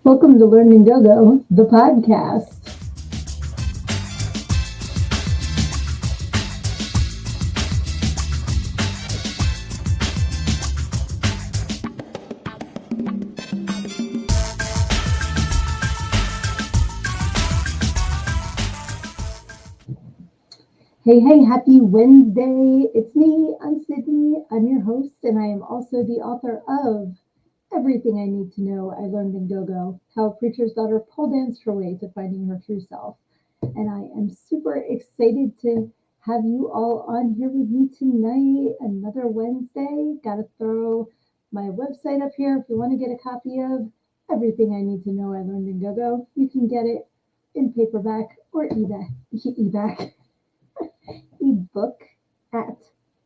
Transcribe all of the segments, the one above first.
Welcome to Learning Go-Go, the podcast. Hey, happy Wednesday. It's me, I'm Sydnee. I'm your host, and I am also the author of Everything I Need to Know I Learned in Go-Go, How a Preacher's Daughter Pole Danced Her Way to Finding Her True Self. And I am super excited to have you all on here with me tonight. Another Wednesday. Got to throw my website up here if you want to get a copy of Everything I Need to Know I Learned in Go-Go. You can get it in paperback or ebook at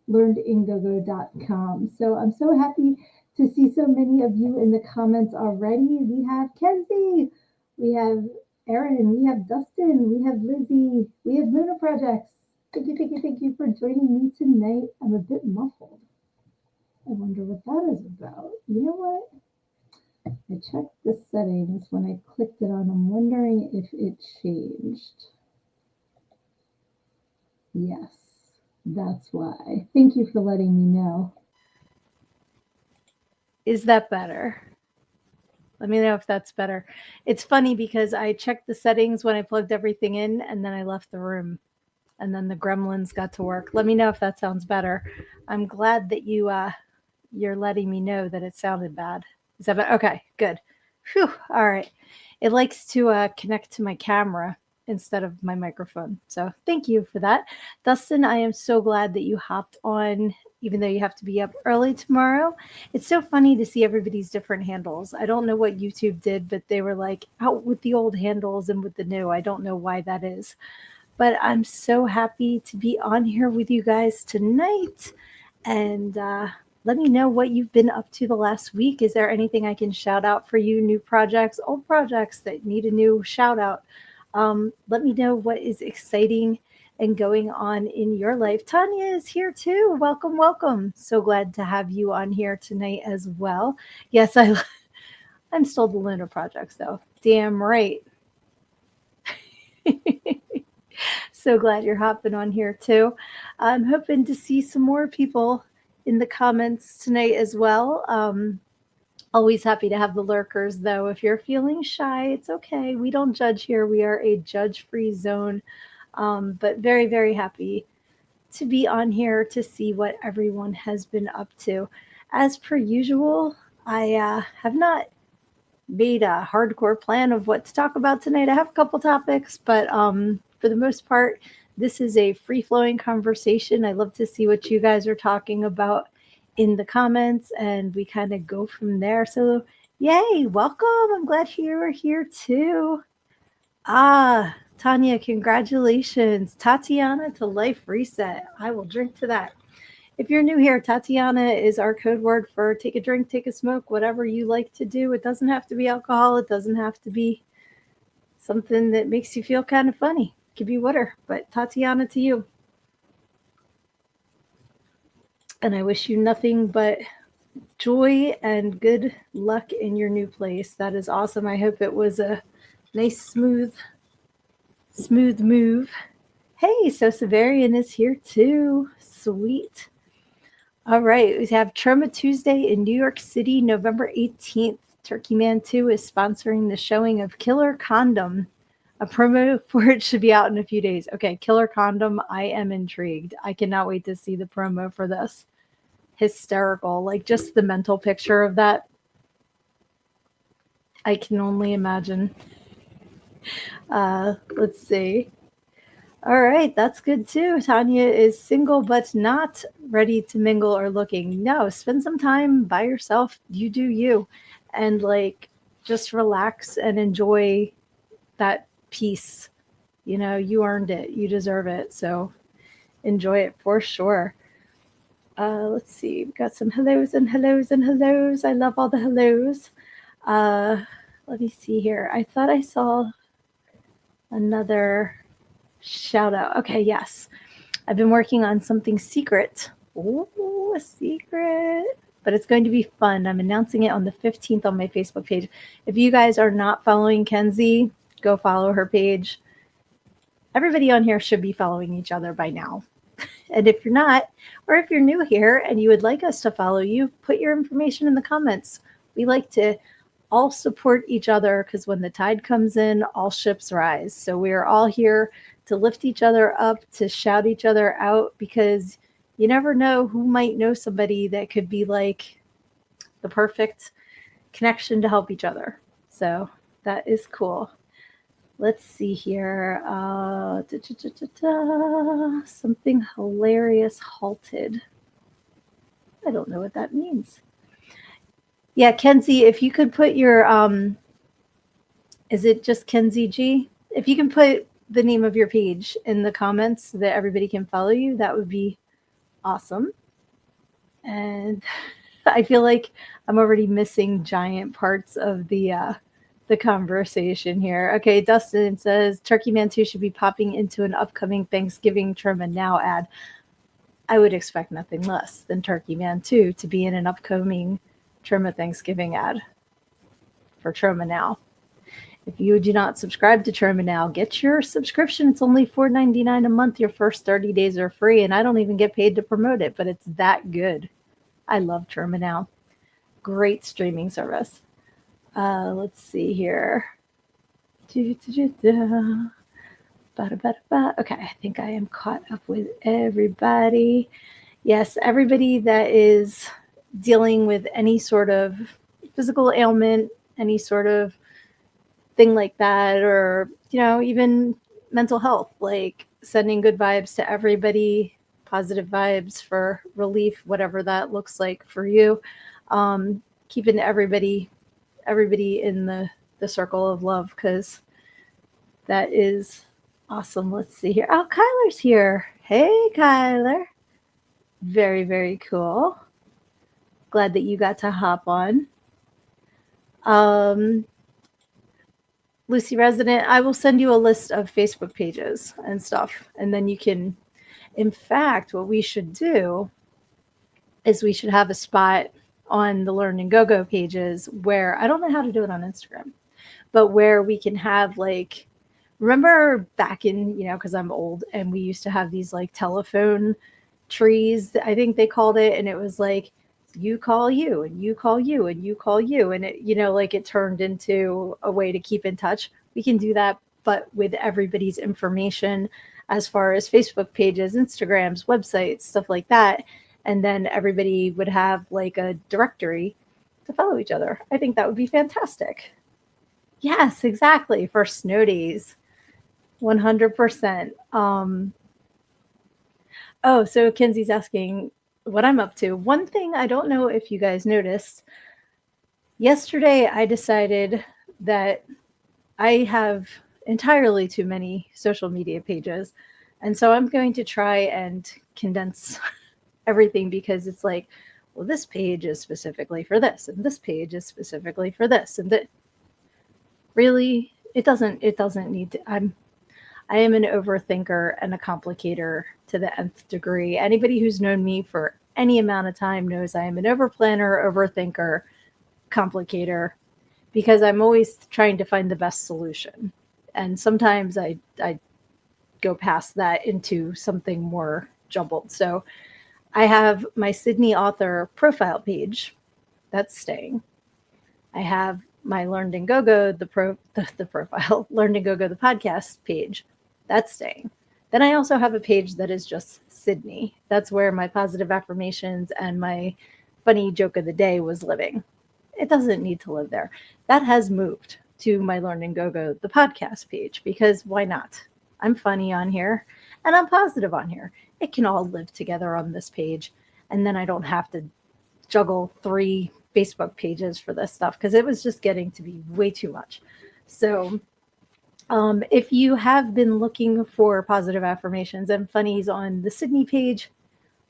learnedingogo.com. So I'm so happy to see so many of you in the comments already. We have Kenzie, we have Erin, we have Dustin, we have Lizzie, we have Luna Projects. Thank you for joining me tonight. I'm a bit muffled. I wonder what that is about. You know what? I checked the settings when I clicked it on. I'm wondering if it changed. Yes, that's why. Thank you for letting me know. Is that better? Let me know if that's better. It's funny because I checked the settings when I plugged everything in and then I left the room and then the gremlins got to work. Let me know if that sounds better. I'm glad that you're letting me know that it sounded bad. Is that better? Okay, good. Phew, all right. It likes to connect to my camera instead of my microphone. So thank you for that. Dustin, I am so glad that you hopped on, even though you have to be up early tomorrow. It's so funny to see everybody's different handles. I don't know what YouTube did, but they were like out with the old handles and with the new. I don't know why that is. But I'm so happy to be on here with you guys tonight. And let me know what you've been up to the last week. Is there anything I can shout out for you? New projects, old projects that need a new shout out? Let me know what is exciting and going on in your life. Tanya is here too. Welcome, welcome. So glad to have you on here tonight as well. Yes, I'm still the Lunar Projects though. Damn right. So glad you're hopping on here too. I'm hoping to see some more people in the comments tonight as well. Always happy to have the lurkers though. If you're feeling shy, it's okay. We don't judge here. We are a judge free zone. But very, very happy to be on here to see what everyone has been up to. As per usual, I have not made a hardcore plan of what to talk about tonight. I have a couple topics, but for the most part, this is a free flowing conversation. I love to see what you guys are talking about in the comments, and we kind of go from there. So, yay, welcome. I'm glad you are here too. Ah, Tanya, congratulations. Tatiana to Life Reset. I will drink to that. If you're new here, Tatiana is our code word for take a drink, take a smoke, whatever you like to do. It doesn't have to be alcohol. It doesn't have to be something that makes you feel kind of funny. It could be water, but Tatiana to you. And I wish you nothing but joy and good luck in your new place. That is awesome. I hope it was a nice, smooth move. Hey, so Severian is here too. Sweet. All right, we have Trauma Tuesday in New York City, November 18th. Turkey Man 2 is sponsoring the showing of Killer Condom. A promo for it should be out in a few days. Okay, Killer Condom, I am intrigued. I cannot wait to see the promo for this. Hysterical. Like just the mental picture of that. I can only imagine. Let's see. All right, that's good too. Tanya is single but not ready to mingle or looking. No, spend some time by yourself. You do you. And like just relax and enjoy that peace. You know, you earned it. You deserve it. So enjoy it for sure. Let's see. We've got some hellos and hellos and hellos. I love all the hellos. Uh, let me see here. I thought I saw another shout out. Okay, yes. I've been working on something secret. Ooh, a secret. but it's going to be fun. I'm announcing it on the 15th on my Facebook page. If you guys are not following Kenzie, go follow her page. Everybody on here should be following each other by now. And if you're not, or if you're new here and you would like us to follow you, put your information in the comments. We like to all support each other because when the tide comes in, all ships rise. So we are all here to lift each other up, to shout each other out, because you never know who might know somebody that could be like the perfect connection to help each other. So that is cool. Let's see here. Something hilarious halted. I don't know what that means. Yeah, Kenzie, if you could put your is it just Kenzie G? If you can put the name of your page in the comments so that everybody can follow you, that would be awesome. And I feel like I'm already missing giant parts of the conversation here. Okay, Dustin says Turkey Man 2 should be popping into an upcoming Thanksgiving Trim and Now ad. I would expect nothing less than Turkey Man 2 to be in an upcoming Trim a Thanksgiving ad for Trim and Now. If you do not subscribe to Trim and Now, get your subscription. It's only $4.99 a month. Your first 30 days are free, and I don't even get paid to promote it, but it's that good. I love Trim and Now. Great streaming service. Let's see here. Okay, I think I am caught up with everybody. Yes, everybody that is dealing with any sort of physical ailment, any sort of thing like that, or, even mental health, like sending good vibes to everybody, positive vibes for relief, whatever that looks like for you. Keeping everybody in the circle of love, because that is awesome. Let's see here. Oh, Kyler's here. Hey, Kyler. Very, very cool. Glad that you got to hop on. Lucy Resident, I will send you a list of Facebook pages and stuff, and then you can, in fact, what we should do is we should have a spot on the Learn and Go pages where, I don't know how to do it on Instagram, but where we can have, like, remember back in, because I'm old, and we used to have these like telephone trees, I think they called it, and it was like, you call you, and you call you, and you call you, and it, like it turned into a way to keep in touch. We can do that, but with everybody's information as far as Facebook pages, Instagrams, websites, stuff like that. And then everybody would have like a directory to follow each other. I think that would be fantastic. Yes, exactly. For snow days. 100%. Oh, so Kenzie's asking what I'm up to. One thing I don't know if you guys noticed, yesterday I decided that I have entirely too many social media pages. And so I'm going to try and condense everything, because it's like, well, this page is specifically for this, and this page is specifically for this, and that really, it doesn't need to. I am an overthinker and a complicator to the nth degree. Anybody who's known me for any amount of time knows I am an overplanner, overthinker, complicator, because I'm always trying to find the best solution. And sometimes I go past that into something more jumbled. So I have my Sydnee author profile page. That's staying. I have my Learned and Go-Go, the profile, Learned and Go-Go, the podcast page. That's staying. Then I also have a page that is just Sydnee. That's where my positive affirmations and my funny joke of the day was living. It doesn't need to live there. That has moved to my Learn and Go-Go, the podcast page, because why not? I'm funny on here, and I'm positive on here. It can all live together on this page, and then I don't have to juggle 3 Facebook pages for this stuff, because it was just getting to be way too much. So if you have been looking for positive affirmations and funnies on the Sydnee page,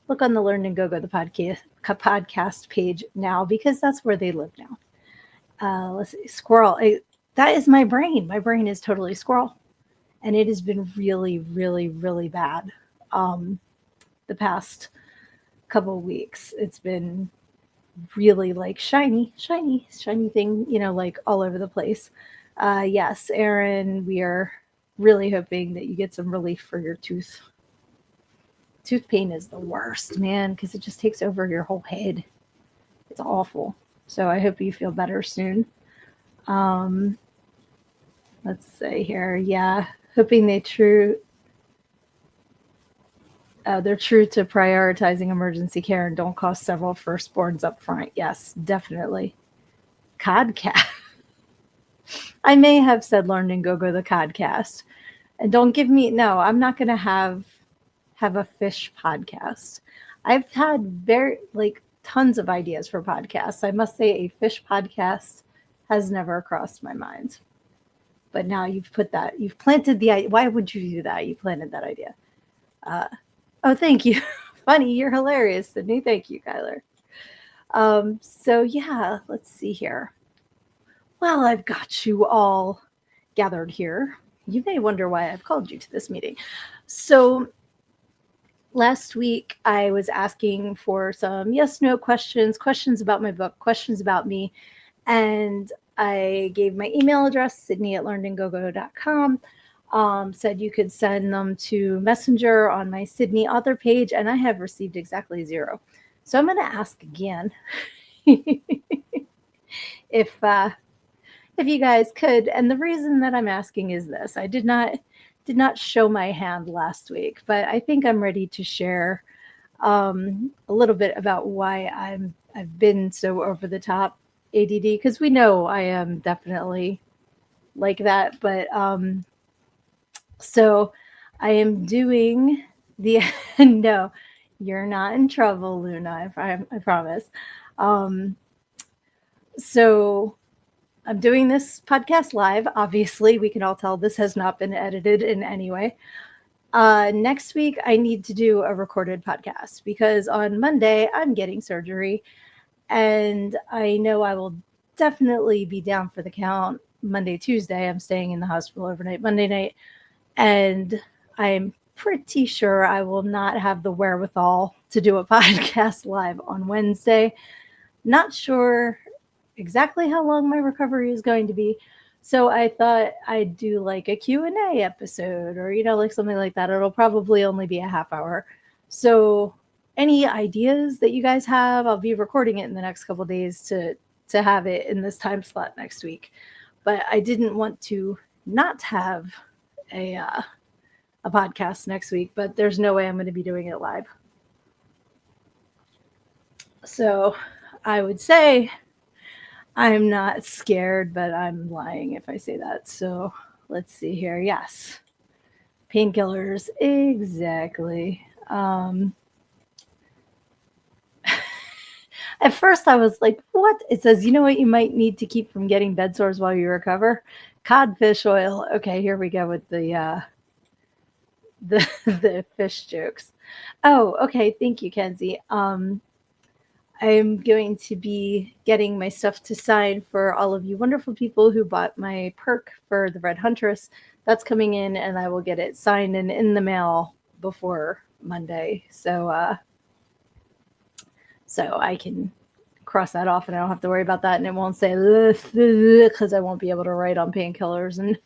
look on the Learn and Go-Go, the podcast page now, because that's where they live now. Let's see, squirrel. That is my brain. My brain is totally squirrel. And it has been really, really, really bad the past couple of weeks. It's been really like shiny, shiny, shiny thing, like all over the place. Yes, Aaron, we are really hoping that you get some relief for your tooth. Tooth pain is the worst, man, because it just takes over your whole head. It's awful. So I hope you feel better soon. Um, let's see here. Yeah, hoping they're true to prioritizing emergency care and don't cost several firstborns up front. Yes, definitely. Codcast. I may have said Learn and Go the Codcast. And don't give me no, I'm not gonna have a fish podcast. I've had very like tons of ideas for podcasts. I must say a fish podcast has never crossed my mind. But now you've planted the idea. Why would you do that? You planted that idea. Uh, oh, thank you. Funny, you're hilarious, Sydney. Thank you, Kyler. So yeah, let's see here. Well, I've got you all gathered here. You may wonder why I've called you to this meeting. So last week I was asking for some yes no questions about my book, questions about me, and I gave my email address, Sydnee at learnedandgogo.com. Said you could send them to Messenger on my Sydnee author page, and I have received exactly 0. So I'm going to ask again if you guys could. And the reason that I'm asking is this: I did not show my hand last week, but I think I'm ready to share a little bit about why I've been so over the top ADD, because we know I am definitely like that. But so I am doing the no, you're not in trouble, Luna. I promise. Um, so I'm doing this podcast live. Obviously, we can all tell this has not been edited in any way. Next week, I need to do a recorded podcast because on Monday, I'm getting surgery. And I know I will definitely be down for the count Monday, Tuesday. I'm staying in the hospital overnight Monday night. And I'm pretty sure I will not have the wherewithal to do a podcast live on Wednesday. Not sure exactly how long my recovery is going to be. So I thought I'd do like a Q&A episode or, like something like that. It'll probably only be a half hour. So any ideas that you guys have, I'll be recording it in the next couple of days to have it in this time slot next week. But I didn't want to not have a podcast next week, but there's no way I'm going to be doing it live. So I would say I'm not scared, but I'm lying if I say that. So let's see here. Yes. Painkillers. Exactly. At first I was like, what? It says, you know what you might need to keep from getting bed sores while you recover? Codfish oil. Okay, here we go with the the fish jokes. Oh, okay. Thank you, Kenzie. I'm going to be getting my stuff to sign for all of you wonderful people who bought my perk for the Red Huntress. That's coming in, and I will get it signed and in the mail before Monday. So I can cross that off, and I don't have to worry about that, and it won't say because I won't be able to write on painkillers and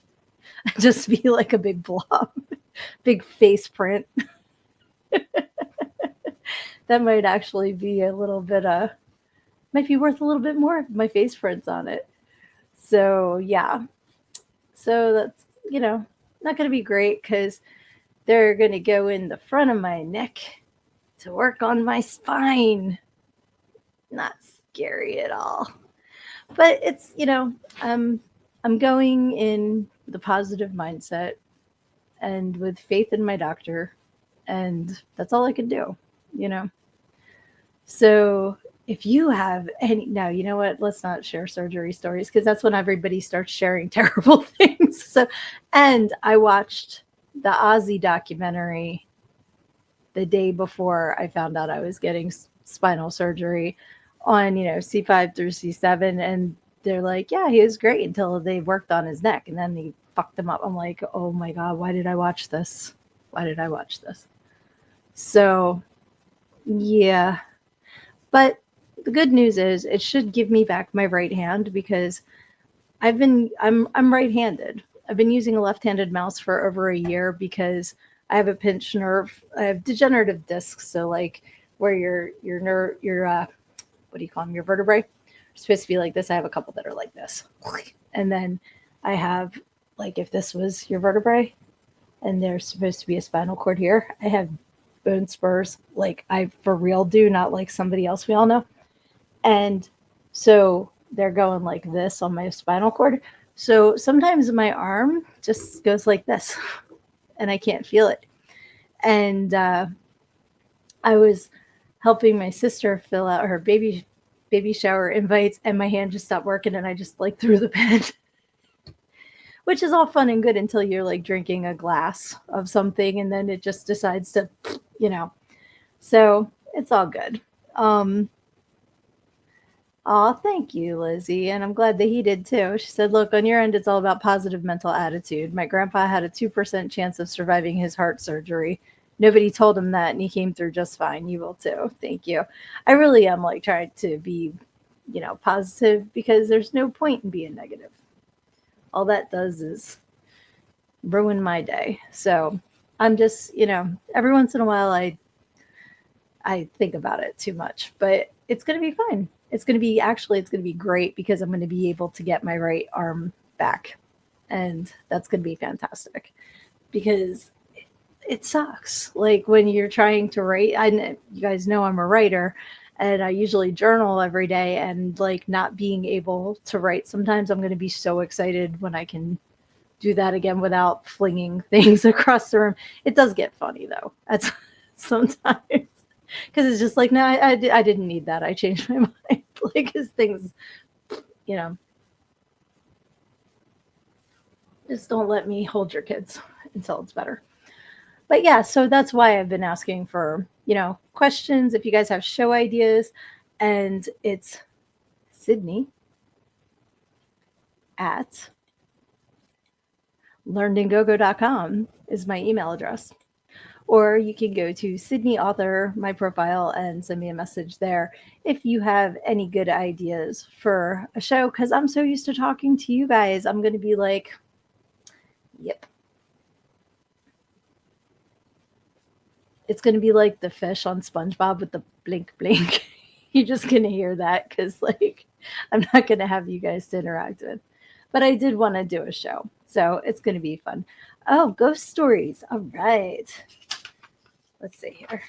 just be like a big blob, big face print. That might actually be a little bit might be worth a little bit more if my face print's on it. So yeah. So that's, not going to be great because they're going to go in the front of my neck to work on my spine. Not scary at all. But it's, I'm going in the positive mindset and with faith in my doctor, and that's all I can do, So if you have any, now, you know what? Let's not share surgery stories because that's when everybody starts sharing terrible things. So, and I watched the Ozzy documentary the day before I found out I was getting spinal surgery on, C5 through C7. And they're like, yeah, he was great until they worked on his neck and then they fucked him up. I'm like, oh my God, why did I watch this? Why did I watch this? So, yeah. But the good news is it should give me back my right hand because I'm right-handed. I've been using a left-handed mouse for over a year because I have a pinched nerve. I have degenerative discs, so like where your what do you call them? Your vertebrae are supposed to be like this. I have a couple that are like this, and then I have like if this was your vertebrae, and there's supposed to be a spinal cord here. I have bone spurs, like I for real do, not like somebody else we all know. And so they're going like this on my spinal cord. So sometimes my arm just goes like this and I can't feel it. And I was helping my sister fill out her baby shower invites and my hand just stopped working and I just like threw the pen. Which is all fun and good until you're like drinking a glass of something and then it just decides to, you know. So it's all good. Um, Oh, thank you, Lizzie. And I'm glad that he did too. She said, look, on your end, it's all about positive mental attitude. My grandpa had a 2% chance of surviving his heart surgery. Nobody told him that, and he came through just fine. You will too. Thank you. I really am like trying to be, positive because there's no point in being negative. All that does is ruin my day. So I'm just, every once in a while I think about it too much, but it's going to be fine. It's going to be great because I'm going to be able to get my right arm back. And that's going to be fantastic because it sucks. Like when you're trying to write, you guys know I'm a writer and I usually journal every day and like not being able to write. Sometimes I'm going to be so excited when I can do that again without flinging things across the room. It does get funny though. That's sometimes because it's just like, no, I didn't need that. I changed my mind. Like, his things, you know, just don't let me hold your kids until it's better. But yeah, so that's why I've been asking for, questions. If you guys have show ideas, and it's Sydnee at learnedingogo.com is my email address. Or you can go to Sydnee Author, my profile, and send me a message there if you have any good ideas for a show. Because I'm so used to talking to you guys, I'm going to be like, yep. It's going to be like the fish on SpongeBob with the blink blink. You're just going to hear that because, like, I'm not going to have you guys to interact with. But I did want to do a show. So it's going to be fun. Oh, ghost stories. All right. Let's see here.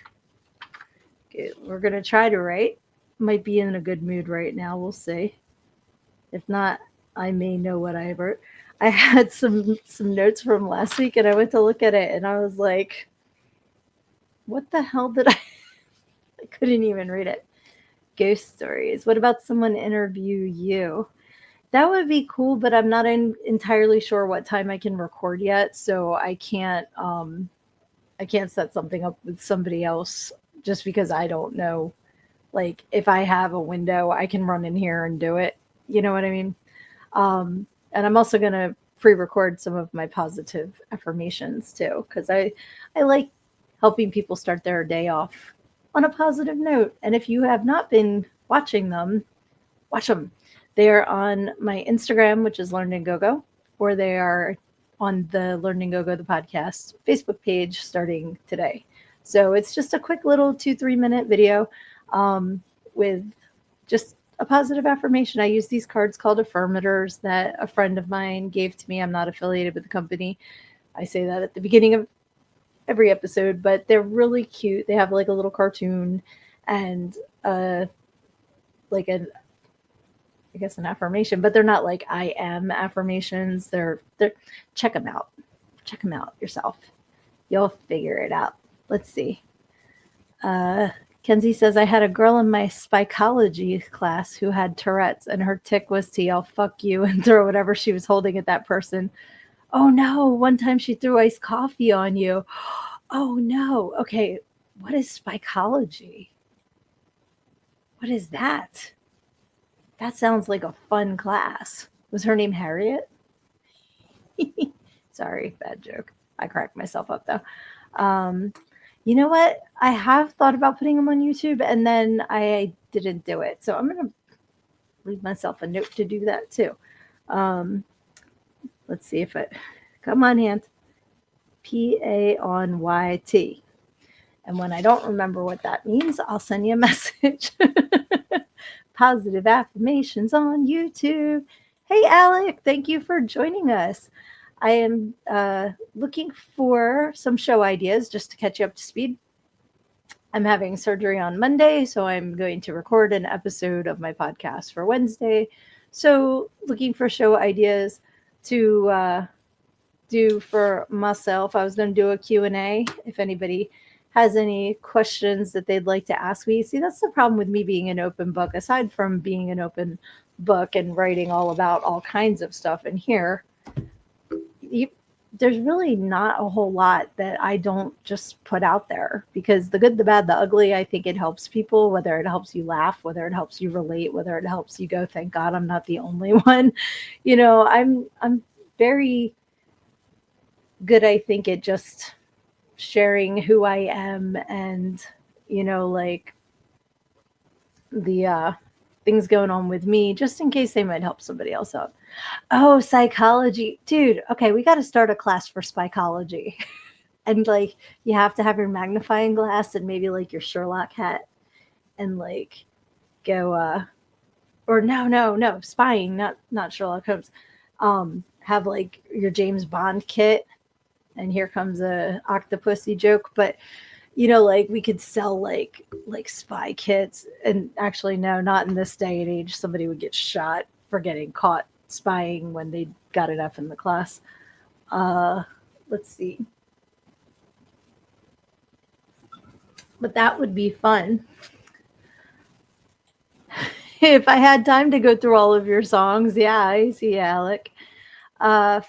Good. We're gonna try to write. Might be in a good mood right now. We'll see. If not, I may know what I wrote. I had some notes from last week, and I went to look at it, and I was like, "What the hell did I?" I couldn't even read it. Ghost stories. What about someone interview you? That would be cool, but I'm not entirely sure what time I can record yet, so I can't. I can't set something up with somebody else just because I don't know. Like if I have a window, I can run in here and do it. You know what I mean? And I'm also gonna pre-record some of my positive affirmations too, because I like helping people start their day off on a positive note. And if you have not been watching them, watch them. They are on my Instagram, which is Learn and Go Go, or they are on the Learn and Go Go the podcast Facebook page starting today. So it's just a quick little 2-3 minute video with just a positive affirmation. I use these cards called affirmators that a friend of mine gave to me. I'm not affiliated with the company. I say that at the beginning of every episode, but they're really cute. They have like a little cartoon and like a I guess an affirmation, but they're not like I am affirmations. They're check them out. Check them out yourself. You'll figure it out. Let's see. Uh, Kenzie says I had a girl in my psychology class who had Tourette's, and her tick was to yell "fuck you" and throw whatever she was holding at that person. Oh no! One time she threw iced coffee on you. Oh no! Okay, what is psychology? What is that? That sounds like a fun class. Was her name Harriet? Sorry, bad joke. I cracked myself up though. Um, You know what? I have thought about putting them on YouTube and then I didn't do it. So I'm going to leave myself a note to do that too. Um, let's see if it, come on, hand. Payt. And when I don't remember what that means, I'll send you a message. Positive affirmations on YouTube. Hey, Alec, thank you for joining us. I am looking for some show ideas just to catch you up to speed. I'm having surgery on Monday, so I'm going to record an episode of my podcast for Wednesday. So, looking for show ideas to do for myself. I was going to do a Q&A if anybody has any questions that they'd like to ask me. See, that's the problem with me being an open book. Aside from being an open book and writing all about all kinds of stuff in here, you, there's really not a whole lot that I don't just put out there because the good, the bad, the ugly, I think it helps people, whether it helps you laugh, whether it helps you relate, whether it helps you go, thank God I'm not the only one. I'm very good, I think, at just sharing who I am and, like the things going on with me, just in case they might help somebody else out. Oh, psychology. Dude, okay, we got to start a class for psychology. And like, you have to have your magnifying glass and maybe like your Sherlock hat and like go, or no, spying, not Sherlock Holmes. Have like your James Bond kit and here comes a octopussy joke, but like we could sell like spy kits, and actually no, not in this day and age. Somebody would get shot for getting caught spying when they got it up in the class. Uh, let's see, but that would be fun if I had time to go through all of your songs. Yeah, I see, Alec.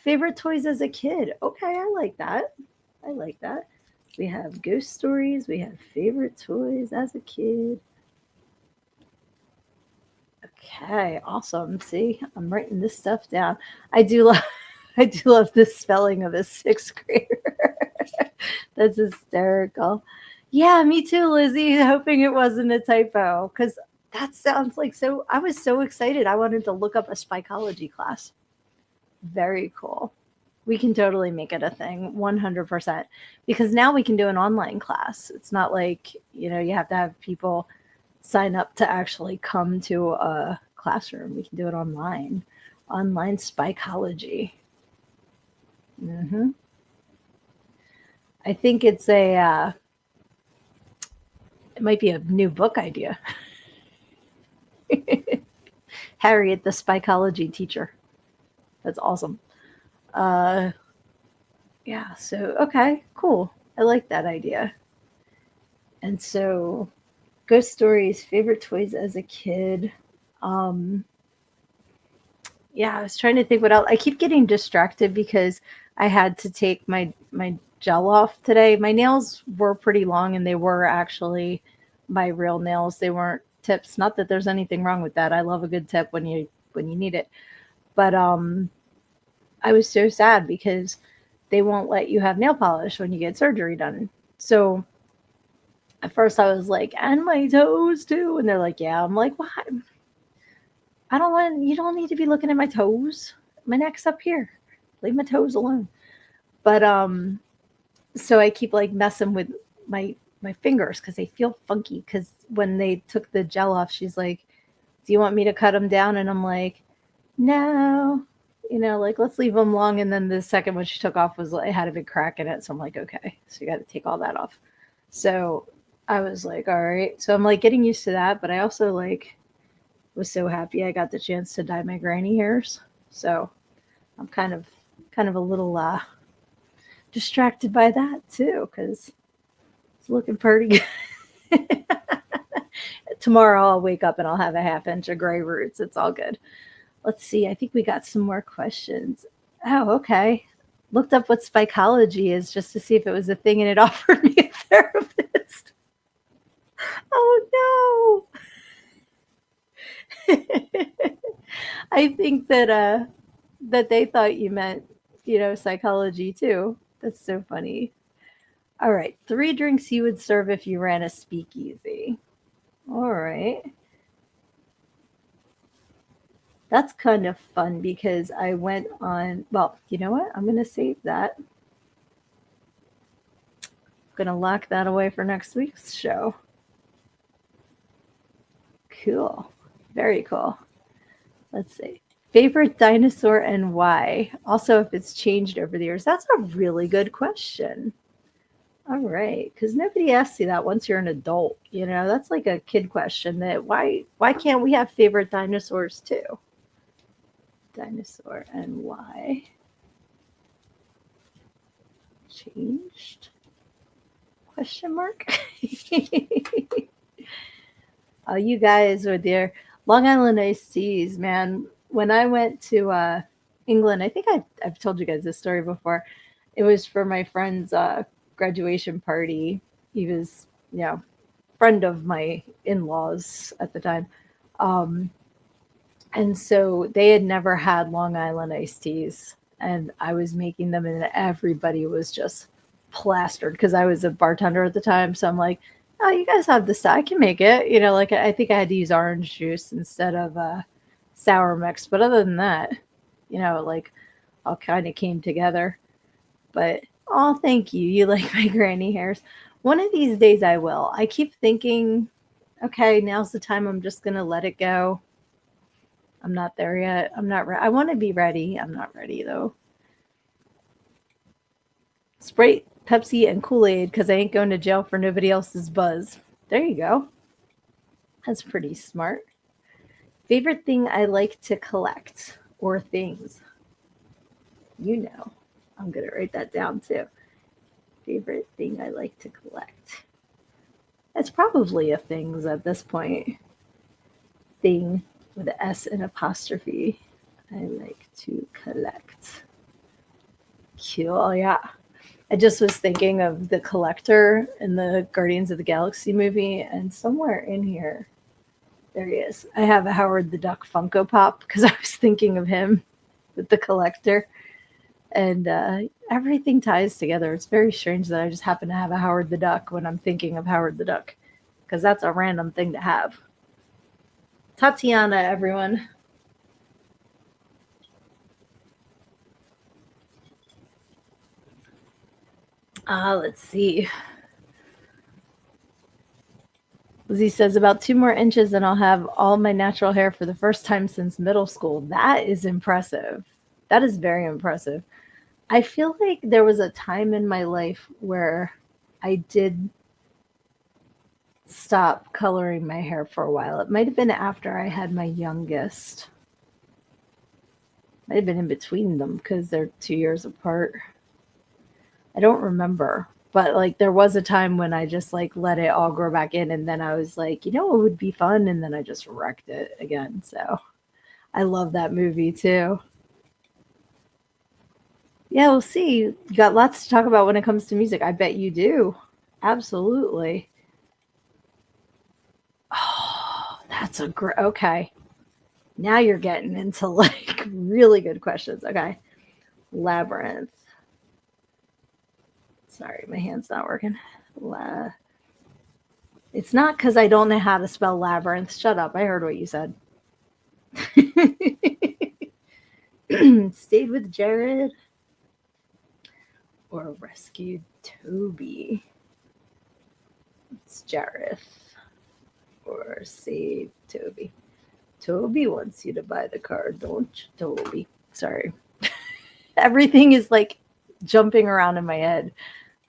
Favorite toys as a kid. Okay, I like that. I like that. We have ghost stories. We have favorite toys as a kid. Okay, awesome. See, I'm writing this stuff down. I do love I do love the spelling of a sixth grader. That's hysterical. Yeah, me too, Lizzie. Hoping it wasn't a typo because that sounds like so. I was so excited. I wanted to look up a psychology class. Very cool. We can totally make it a thing, 100%. Because now we can do an online class. It's not like, you have to have people sign up to actually come to a classroom. We can do it online. Online psychology. hmm I think it might be a new book idea. Harriet, the psychology teacher. That's awesome. Uh, yeah, so, okay, cool. I like that idea. And so, ghost stories, favorite toys as a kid. Um, yeah, I was trying to think what else. I keep getting distracted because I had to take my gel off today. My nails were pretty long and they were actually my real nails. They weren't tips. Not that there's anything wrong with that. I love a good tip when you need it. But I was so sad because they won't let you have nail polish when you get surgery done. So at first I was like, and my toes too. And they're like, yeah. I'm like, what? You don't need to be looking at my toes. My neck's up here. Leave my toes alone. But so I keep like messing with my fingers because they feel funky. Because when they took the gel off, she's like, "Do you want me to cut them down?" And I'm like, "No, like let's leave them long." And then the second one she took off was like, it had a big crack in it, so I'm like, "Okay, so you got to take all that off." So I was like, "All right." So I'm like getting used to that, but I also like was so happy I got the chance to dye my granny hairs. So I'm kind of a little distracted by that too because it's looking pretty good. Tomorrow I'll wake up and I'll have a half inch of gray roots. It's all good. Let's see. I think we got some more questions. Oh, okay. Looked up what psychology is just to see if it was a thing and it offered me a therapist. Oh no. I think that they thought you meant, psychology too. That's so funny. All right, 3 drinks you would serve if you ran a speakeasy. All right. That's kind of fun because I went on, well, you know what? I'm going to save that. I'm going to lock that away for next week's show. Cool. Very cool. Let's see. Favorite dinosaur and why? Also, if it's changed over the years. That's a really good question. All right, because nobody asks you that once you're an adult. You know, that's like a kid question. That why can't we have favorite dinosaurs too? Dinosaur and why? Changed? Question mark? Oh, you guys with your Long Island iced teas, man. When I went to England, I think I've told you guys this story before. It was for my friend's graduation party. He was, you know, friend of my in-laws at the time. Um, and so they had never had Long Island iced teas. And I was making them, and everybody was just plastered because I was a bartender at the time. So I'm like, oh, you guys have this. I can make it. You know, like I think I had to use orange juice instead of sour mix. But other than that, you know, like all kind of came together. But oh, thank you. You like my granny hairs. One of these days I will. I keep thinking, okay, now's the time. I'm just going to let it go. I'm not there yet. I'm not I want to be ready. I'm not ready though. Sprite, Pepsi, and Kool-Aid because I ain't going to jail for nobody else's buzz. There you go. That's pretty smart. Favorite thing I like to collect or things? You know. I'm going to write that down too. Favorite thing I like to collect. That's probably a things at this point. Thing with an S and apostrophe. I like to collect. Cool, yeah. I just was thinking of the collector in the Guardians of the Galaxy movie, and somewhere in here, there he is. I have a Howard the Duck Funko Pop because I was thinking of him with the collector, and everything ties together. It's very strange that I just happen to have a Howard the Duck when I'm thinking of Howard the Duck because that's a random thing to have. Tatiana, everyone. Let's see. Lizzie says about 2 more inches and I'll have all my natural hair for the first time since middle school. That is impressive. That is very impressive. I feel like there was a time in my life where I did stop coloring my hair for a while. It might have been after I had my youngest. Might have been in between them because they're 2 years apart. I don't remember. But like there was a time when I just like let it all grow back in and then I was like, you know, it would be fun and then I just wrecked it again. So I love that movie too. Yeah, we'll see. You got lots to talk about when it comes to music. I bet you do. Absolutely. Oh, that's a great. Okay. Now you're getting into like really good questions. Okay. Labyrinth. Sorry, my hand's not working. It's not because I don't know how to spell labyrinth. Shut up. I heard what you said. Stayed with Jared or rescued Toby. It's Jareth or save Toby. Toby wants you to buy the car, don't you, Toby? Sorry. Everything is like jumping around in my head.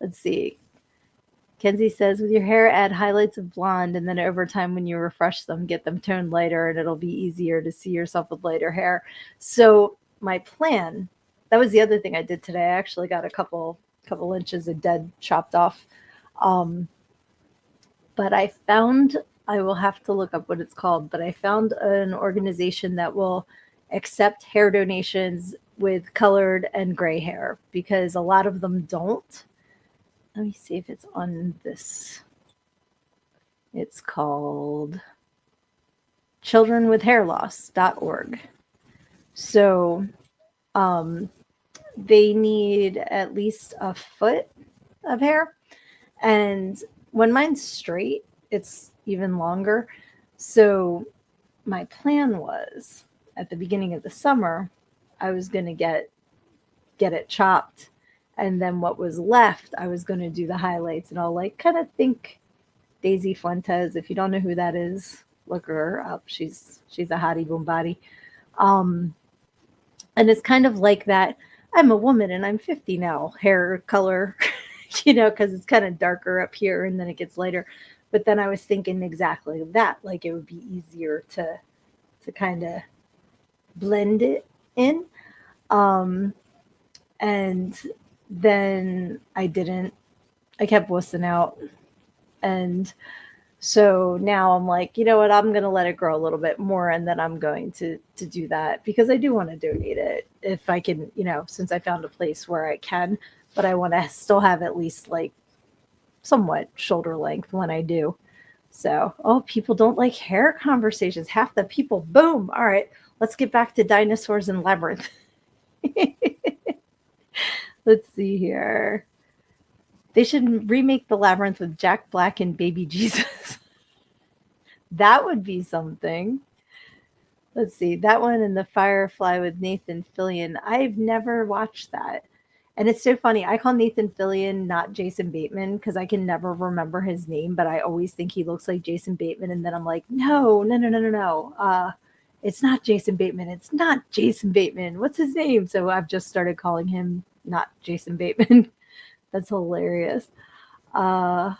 Let's see. Kenzie says, with your hair, add highlights of blonde, and then over time, when you refresh them, get them toned lighter, and it'll be easier to see yourself with lighter hair. So my plan, that was the other thing I did today. I actually got a couple inches of dead chopped off. But I found, I will have to look up what it's called, but I found an organization that will accept hair donations with colored and gray hair because a lot of them don't. Let me see if it's on this. It's called childrenwithhairloss.org. So they need at least a foot of hair. And when mine's straight, it's even longer. So my plan was at the beginning of the summer, I was going to get it chopped, and then what was left, I was going to do the highlights, and I'll like kind of think Daisy Fuentes. If you don't know who that is, look her up. She's a hottie boom body. Um, and it's kind of like that. I'm a woman and I'm 50 now. Hair color, because it's kind of darker up here and then it gets lighter. But then I was thinking exactly that, like it would be easier to kind of blend it in. Um, and then I didn't. I kept wussing out, and so now I'm like, you know what? I'm gonna let it grow a little bit more, and then I'm going to do that because I do want to donate it if I can, since I found a place where I can. But I want to still have at least like somewhat shoulder length when I do. So, oh, people don't like hair conversations. Half the people, boom. All right, let's get back to dinosaurs and labyrinth. Let's see here. They should remake the labyrinth with Jack Black and Baby Jesus. That would be something. Let's see, that one and The Firefly with Nathan Fillion. I've never watched that. And it's so funny. I call Nathan Fillion not Jason Bateman because I can never remember his name, but I always think he looks like Jason Bateman. And then I'm like, no, no, no, no, no, no. It's not Jason Bateman. It's not Jason Bateman. What's his name? So I've just started calling him not Jason Bateman. That's hilarious. Uh,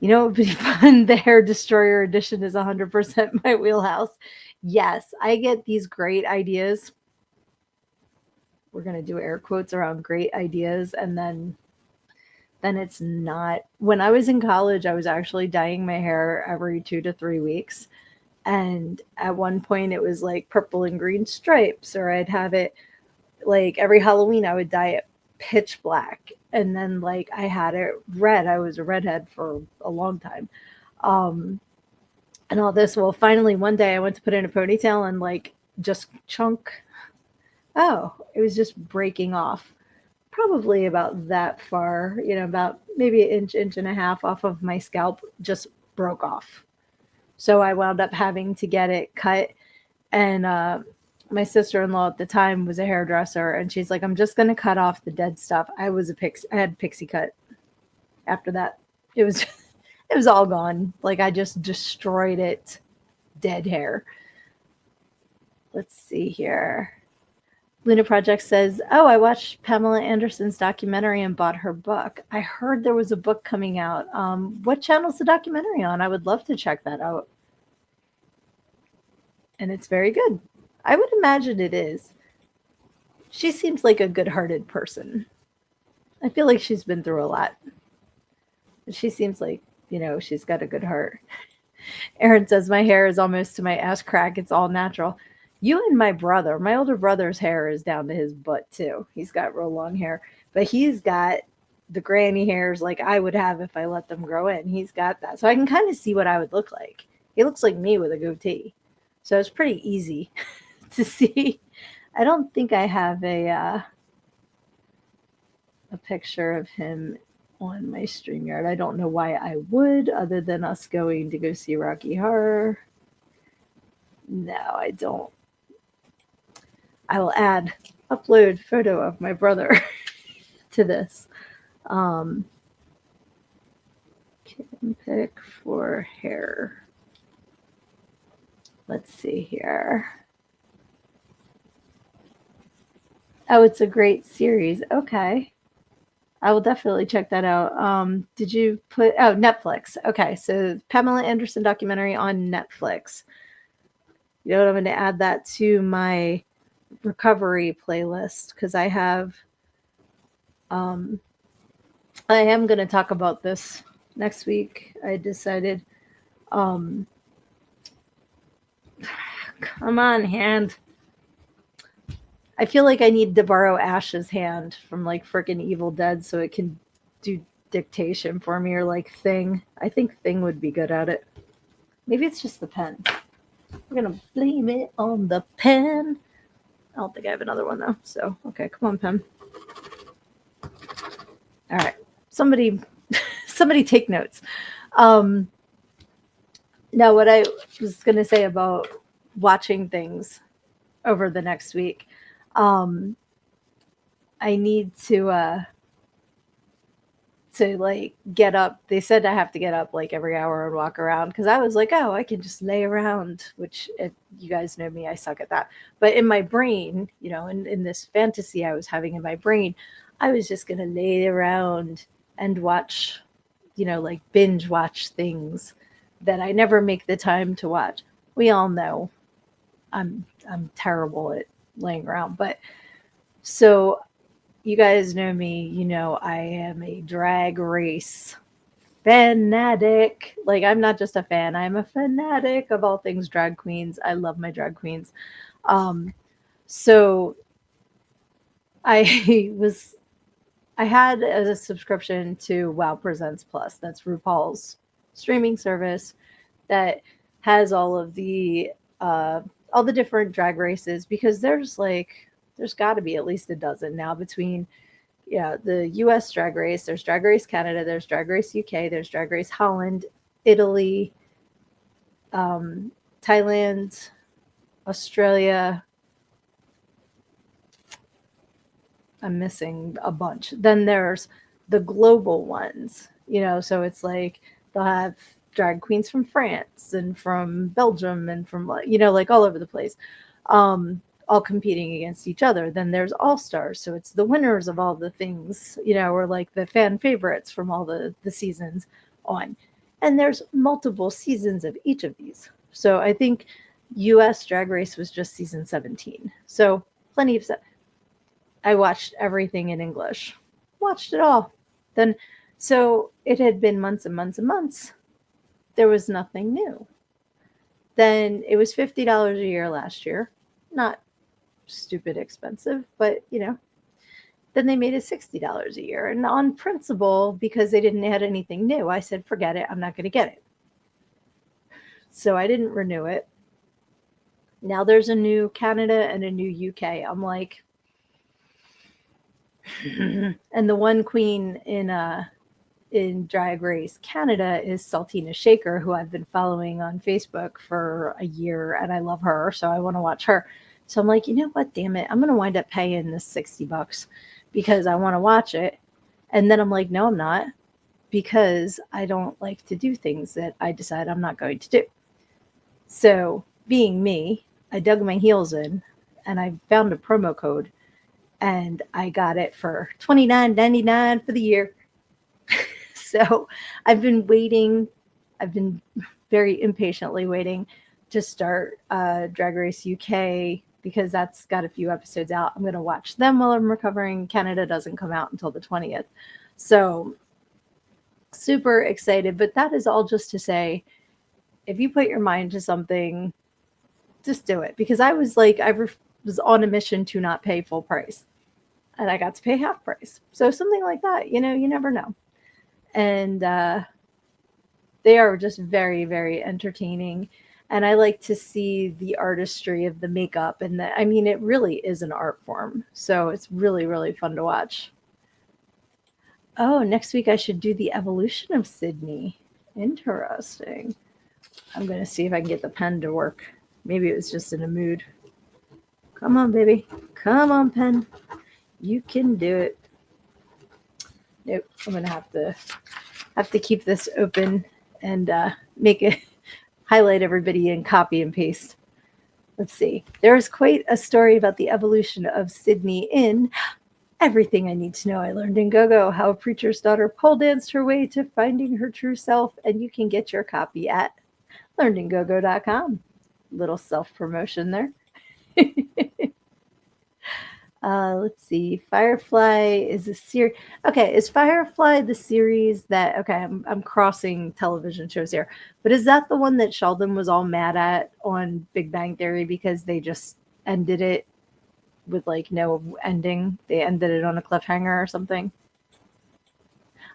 it would be fun. The Hair Destroyer edition is 100% my wheelhouse. Yes, I get these great ideas. We're going to do air quotes around great ideas, and then it's not. When I was in college, I was actually dyeing my hair every 2 to 3 weeks. And at one point it was like purple and green stripes, or I'd have it like every Halloween I would dye it pitch black. And then like I had it red. I was a redhead for a long time. Um and all this. Well, finally one day I went to put in a ponytail and like just chunk. Oh, it was just breaking off. Probably about that far, about maybe an inch, inch and a half off of my scalp, just broke off. So I wound up having to get it cut. And my sister-in-law at the time was a hairdresser, and she's like, I'm just going to cut off the dead stuff. I had pixie cut after that. It was it was all gone. Like I just destroyed it. Dead hair. Let's see here. Luna Project says, oh, I watched Pamela Anderson's documentary and bought her book. I heard there was a book coming out. What channel's the documentary on? I would love to check that out. And it's very good. I would imagine it is. She seems like a good-hearted person. I feel like she's been through a lot. She seems like, she's got a good heart. Aaron says, my hair is almost to my ass crack. It's all natural. You and my older brother's hair is down to his butt too. He's got real long hair, but he's got the granny hairs like I would have if I let them grow in. He's got that. So I can kind of see what I would look like. He looks like me with a goatee. So it's pretty easy to see. I don't think I have a picture of him on my StreamYard. I don't know why I would, other than us going to go see Rocky Horror. No, I don't. I will upload photo of my brother to this. Can pick for hair. Let's see here. Oh, it's a great series. Okay. I will definitely check that out. Did you put Netflix? Okay, so Pamela Anderson documentary on Netflix. You know what? I'm going to add that to my recovery playlist because I have. I am going to talk about this next week. I decided. Come on, hand. I feel like I need to borrow Ash's hand from like freaking Evil Dead so it can do dictation for me, or like Thing. I think Thing would be good at it. Maybe it's just the pen. We're gonna blame it on the pen. I don't think I have another one though. So okay, come on, pen. All right. Somebody somebody take notes. Um now what I was going to say about watching things over the next week. Um I need to like get up. They said I have to get up like every hour and walk around because I was like, oh, I can just lay around, which if you guys know me, I suck at that. But in my brain, in this fantasy I was having in my brain, I was just gonna lay around and watch, like binge watch things that I never make the time to watch. We all know I'm terrible at laying around, but so you guys know me, I am a drag race fanatic. Like, I'm not just a fan, I'm a fanatic of all things drag queens. I love my drag queens. Um, so I was, I had a subscription to Wow Presents Plus. That's RuPaul's streaming service that has uh, all the different drag races because there's got to be at least a dozen now between the US Drag Race, there's Drag Race Canada, there's Drag Race UK, there's Drag Race Holland, Italy, um, Thailand, Australia. I'm missing a bunch. Then there's the global ones, so it's like they'll have drag queens from France and from Belgium and from, like all over the place, all competing against each other. Then there's All Stars, so it's the winners of all the things, or like the fan favorites from all the seasons on. And there's multiple seasons of each of these. So I think US Drag Race was just season 17. So plenty of stuff. I watched everything in English. Watched it all. Then so it had been months and months and months. There was nothing new. Then it was $50 a year last year. Not stupid expensive, but then they made it $60 a year. And on principle, because they didn't add anything new, I said, forget it, I'm not going to get it. So I didn't renew it. Now there's a new Canada and a new UK. I'm like, and the one queen in Drag Race Canada is Saltina Shaker, who I've been following on Facebook for a year, and I love her, so I want to watch her. So I'm like, you know what, damn it, I'm gonna wind up paying this $60 because I want to watch it. And then I'm like, no, I'm not, because I don't like to do things that I decide I'm not going to do. So being me, I dug my heels in and I found a promo code and I got it for $29.99 for the year. So I've been waiting. I've been very impatiently waiting to start Drag Race UK because that's got a few episodes out. I'm going to watch them while I'm recovering. Canada doesn't come out until the 20th. So super excited. But that is all just to say, if you put your mind to something, just do it. Because I was like, was on a mission to not pay full price. And I got to pay half price. So something like that, you never know. And they are just very, very entertaining. And I like to see the artistry of the makeup. And I mean, it really is an art form. So it's really, really fun to watch. Oh, next week I should do the evolution of Sydnee. Interesting. I'm going to see if I can get the pen to work. Maybe it was just in a mood. Come on, baby. Come on, pen. You can do it. Nope. I'm going to have to keep this open and make it highlight everybody and copy and paste. Let's see. There is quite a story about the evolution of Sydnee in Everything I Need to Know I Learned in Go-Go, How a Preacher's Daughter Pole Danced Her Way to Finding Her True Self, and you can get your copy at learnedingogo.com. Little self-promotion there. Let's see. Firefly is a series. Okay, is Firefly the series that? Okay, I'm crossing television shows here, but is that the one that Sheldon was all mad at on Big Bang Theory because they just ended it with like no ending? They ended it on a cliffhanger or something.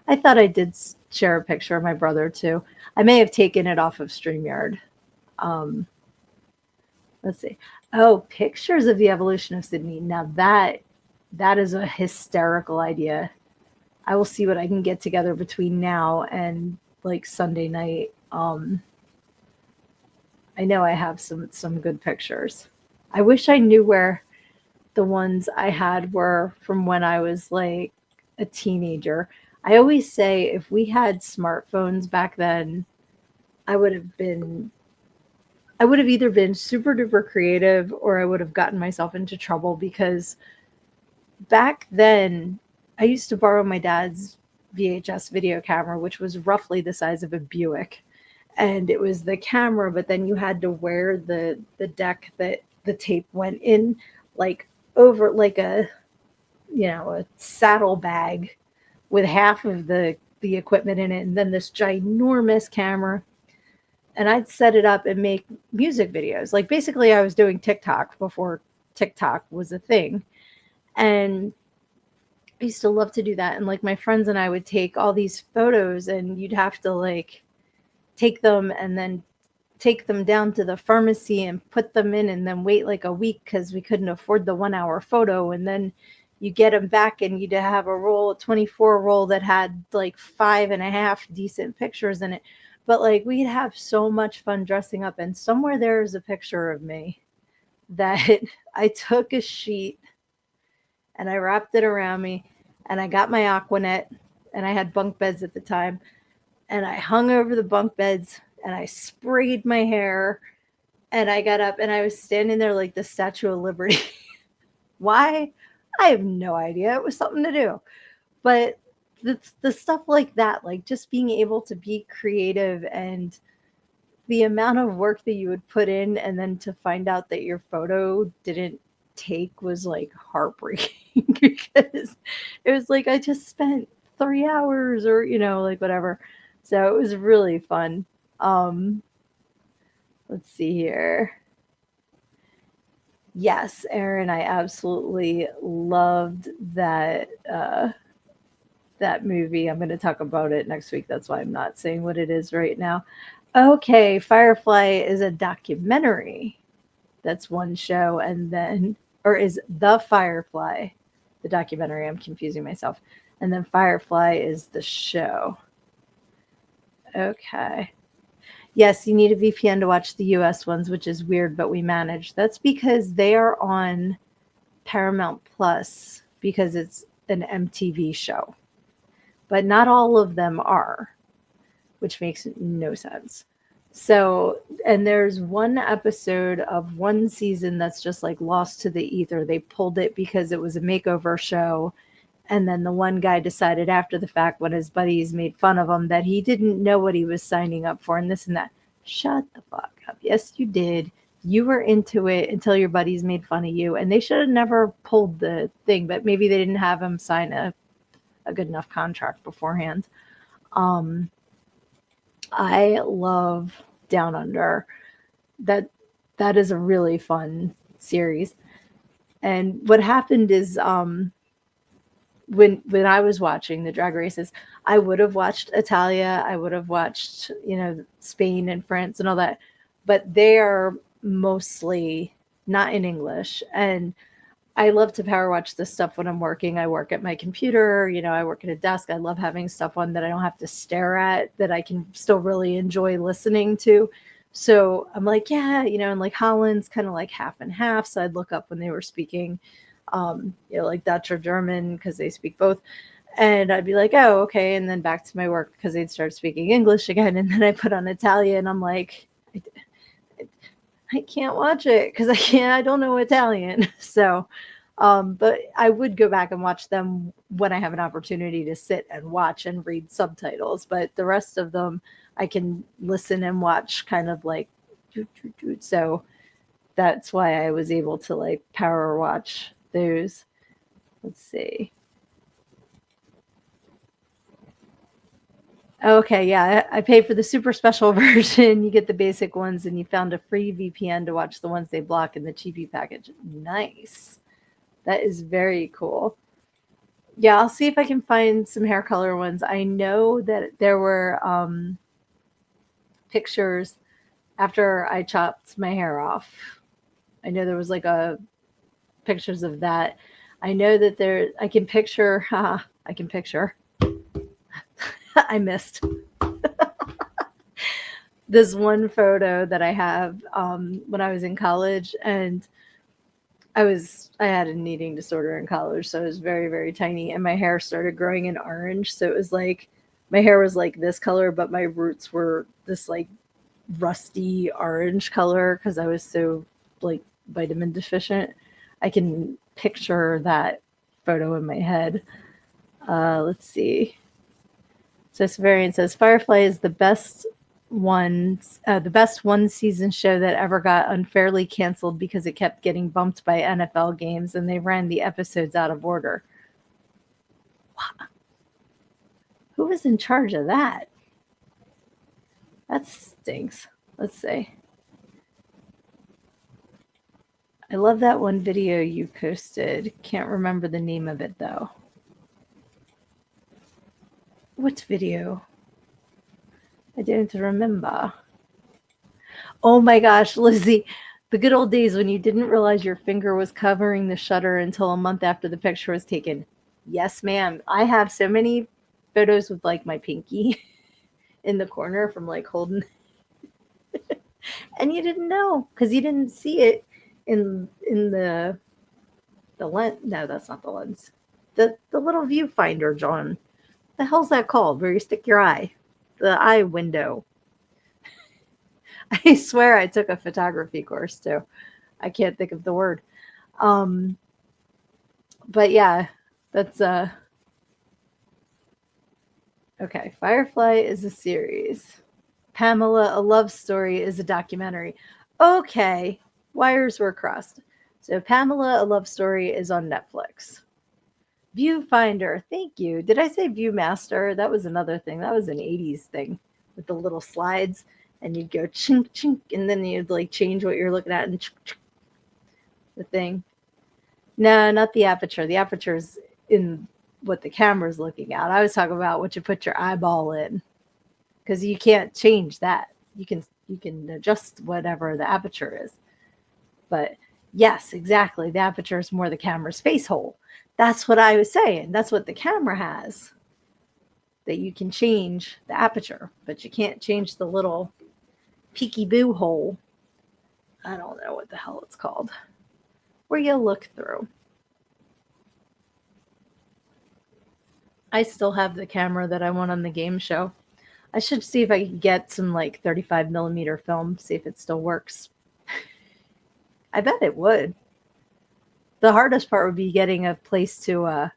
I thought I did share a picture of my brother too. I may have taken it off of StreamYard. Um, let's see. Oh, pictures of the evolution of Sydnee. Now that is a hysterical idea. I will see what I can get together between now and like Sunday night. I know I have some good pictures. I wish I knew where the ones I had were from when I was like a teenager. I always say if we had smartphones back then, I would have been I would have either been super duper creative or I would have gotten myself into trouble because back then I used to borrow my dad's VHS video camera, which was roughly the size of a Buick. And it was the camera, but then you had to wear the deck that the tape went in, like over like a saddle bag with half of the equipment in it, and then this ginormous camera. And I'd set it up and make music videos. Like basically, I was doing TikTok before TikTok was a thing, and I used to love to do that. And like my friends and I would take all these photos, and you'd have to like take them and then take them down to the pharmacy and put them in and then wait like a week because we couldn't afford the 1 hour photo. And then you get them back and you'd have a roll, a 24 roll that had like five and a half decent pictures in it. But like we'd have so much fun dressing up. And somewhere there is a picture of me that I took a sheet and I wrapped it around me and I got my Aquanet and I had bunk beds at the time and I hung over the bunk beds and I sprayed my hair and I got up and I was standing there like the Statue of Liberty. Why? I have no idea. It was something to do. But the stuff like that, like just being able to be creative and the amount of work that you would put in and then to find out that your photo didn't take was like heartbreaking because it was like I just spent 3 hours or like whatever. So it was really fun. um let's see here. Yes, Aaron, I absolutely loved that movie. I'm going to talk about it next week. That's why I'm not saying what it is right now. Okay, Firefly is a documentary. That's one show, and then or is The Firefly the documentary? I'm confusing myself. And then Firefly is the show. Okay. Yes, you need a VPN to watch the US ones, which is weird, but we manage. That's because they are on Paramount Plus because it's an MTV show. But not all of them are, which makes no sense. So, and there's one episode of one season that's just like lost to the ether. They pulled it because it was a makeover show. And then the one guy decided after the fact, when his buddies made fun of him, that he didn't know what he was signing up for and this and that. Shut the fuck up. Yes, you did. You were into it until your buddies made fun of you. And they should have never pulled the thing, but maybe they didn't have him sign a good enough contract beforehand. Um, I love Down Under. That that is a really fun series. And what happened is when I was watching the drag races, I would have watched Italia, I would have watched, Spain and France and all that, but they are mostly not in English. And I love to power watch this stuff when I'm working. I work at my computer, I work at a desk. I love having stuff on that I don't have to stare at, that I can still really enjoy listening to. So I'm like, yeah, and like Holland's kind of like half and half. So I'd look up when they were speaking, like Dutch or German because they speak both. And I'd be like, oh, okay. And then back to my work because they'd start speaking English again. And then I put on Italian and I'm like, I can't watch it because I don't know Italian. So, but I would go back and watch them when I have an opportunity to sit and watch and read subtitles. But the rest of them, I can listen and watch kind of like, so that's why I was able to like power watch those. Let's see. Okay, yeah, I paid for the super special version. You get the basic ones, and you found a free VPN to watch the ones they block in the cheapy package. Nice. That is very cool. Yeah, I'll see if I can find some hair color ones. I know that there were pictures after I chopped my hair off. I know there was like a pictures of that. I know that I can picture, I can picture I missed this one photo that I have when I was in college, and I had an eating disorder in college, so I was very, very tiny, and my hair started growing in orange. So it was like my hair was like this color, but my roots were this like rusty orange color because I was so like vitamin deficient. I can picture that photo in my head. Let's see. So Severian says Firefly is the best one season show that ever got unfairly canceled because it kept getting bumped by NFL games and they ran the episodes out of order. Who was in charge of that? That stinks. Let's see. I love that one video you posted. Can't remember the name of it though. What video? I didn't remember. Oh my gosh, Lizzie, the good old days when you didn't realize your finger was covering the shutter until a month after the picture was taken. Yes, ma'am. I have so many photos with like my pinky in the corner from like holding, and you didn't know because you didn't see it in the lens. No, that's not the lens. The little viewfinder, John. The hell's that called? Where you stick your eye, the eye window. I swear I took a photography course too. I can't think of the word. Um, but yeah, that's okay. Firefly is a series. Pamela, a love story is a documentary. Okay, wires were crossed. So Pamela, a love story is on Netflix. Viewfinder, thank you. Did I say Viewmaster? That was another thing. That was an 80s thing with the little slides and you'd go chink chink and then you'd like change what you're looking at and chink, chink, the thing. No, not the aperture. The aperture is in what the camera's looking at. I was talking about what you put your eyeball in because you can't change that. You can adjust whatever the aperture is. But yes, exactly. The aperture is more the camera's face hole. That's what I was saying. That's what the camera has. That you can change the aperture, but you can't change the little peeky boo hole. I don't know what the hell it's called. Where you look through. I still have the camera that I won on the game show. I should see if I can get some like 35 millimeter film, see if it still works. I bet it would. The hardest part would be getting a place to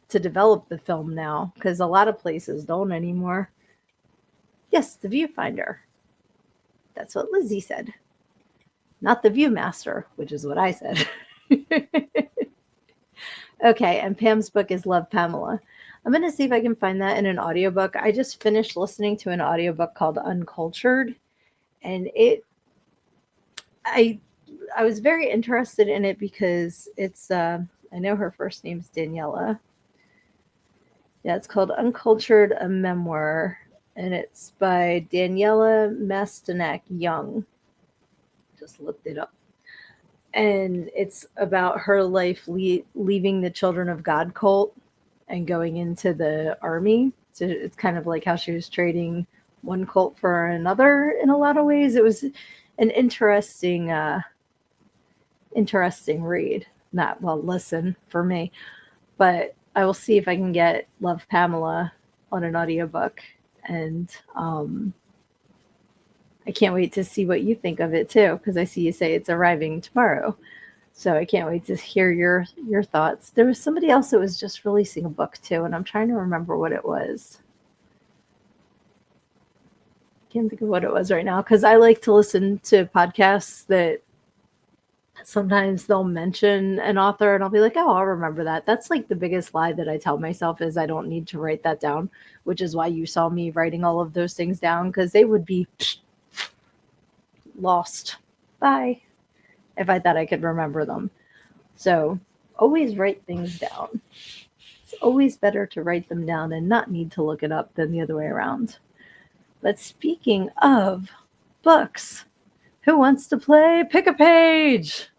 develop the film now, because a lot of places don't anymore. Yes, the viewfinder. That's what Lizzie said. Not the Viewmaster, which is what I said. Okay, and Pam's book is Love Pamela. I'm going to see if I can find that in an audiobook. I just finished listening to an audiobook called Uncultured, and I was very interested in it because it's I know her first name's Daniela. Yeah, it's called Uncultured, a Memoir, and it's by Daniela Mastanek Young. Just looked it up. And it's about her life leaving the Children of God cult and going into the army. So it's kind of like how she was trading one cult for another in a lot of ways. It was an interesting read. Not well, listen for me, but I will see if I can get Love Pamela on an audiobook, and I can't wait to see what you think of it too, because I see you say it's arriving tomorrow. So I can't wait to hear your thoughts. There was somebody else that was just releasing a book too, and I'm trying to remember what it was. Can't think of what it was right now, because I like to listen to podcasts that sometimes they'll mention an author and I'll be like, oh, I'll remember that. That's like the biggest lie that I tell myself is I don't need to write that down, which is why you saw me writing all of those things down, because they would be lost. Bye. If I thought I could remember them. So always write things down. It's always better to write them down and not need to look it up than the other way around. But speaking of books, who wants to play Pick a Page?